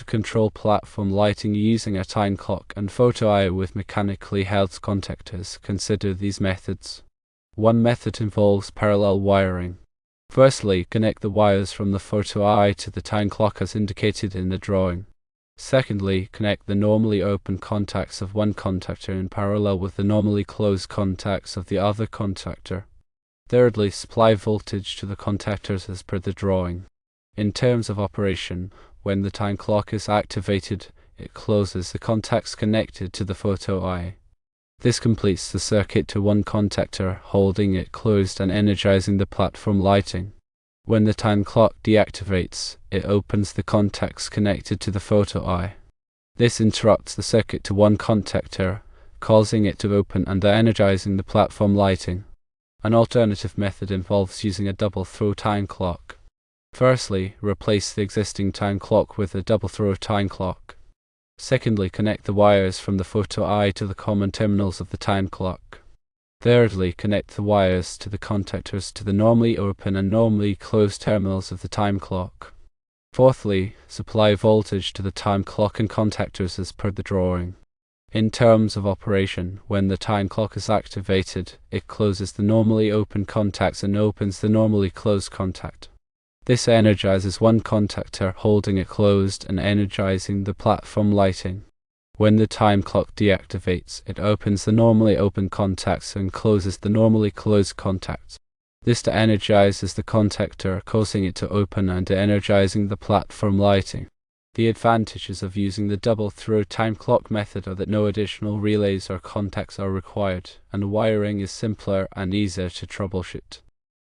control platform lighting using a time clock and photo eye with mechanically held contactors. Consider these methods. One method involves parallel wiring. Firstly, connect the wires from the photo eye to the time clock as indicated in the drawing. Secondly, connect the normally open contacts of one contactor in parallel with the normally closed contacts of the other contactor. Thirdly, supply voltage to the contactors as per the drawing. In terms of operation, when the time clock is activated, it closes the contacts connected to the photo eye. This completes the circuit to one contactor, holding it closed and energizing the platform lighting. When the time clock deactivates, it opens the contacts connected to the photo eye. This interrupts the circuit to one contactor, causing it to open and energizing the platform lighting. An alternative method involves using a double-throw time clock. Firstly, replace the existing time clock with a double-throw time clock. Secondly, connect the wires from the photo eye to the common terminals of the time clock. Thirdly, connect the wires to the contactors to the normally open and normally closed terminals of the time clock. Fourthly, supply voltage to the time clock and contactors as per the drawing. In terms of operation, when the time clock is activated, it closes the normally open contacts and opens the normally closed contact. This energizes one contactor, holding it closed and energizing the platform lighting. When the time clock deactivates, it opens the normally open contacts and closes the normally closed contacts. This de-energizes the contactor, causing it to open and de-energizing the platform lighting. The advantages of using the double-throw time clock method are that no additional relays or contacts are required, and wiring is simpler and easier to troubleshoot.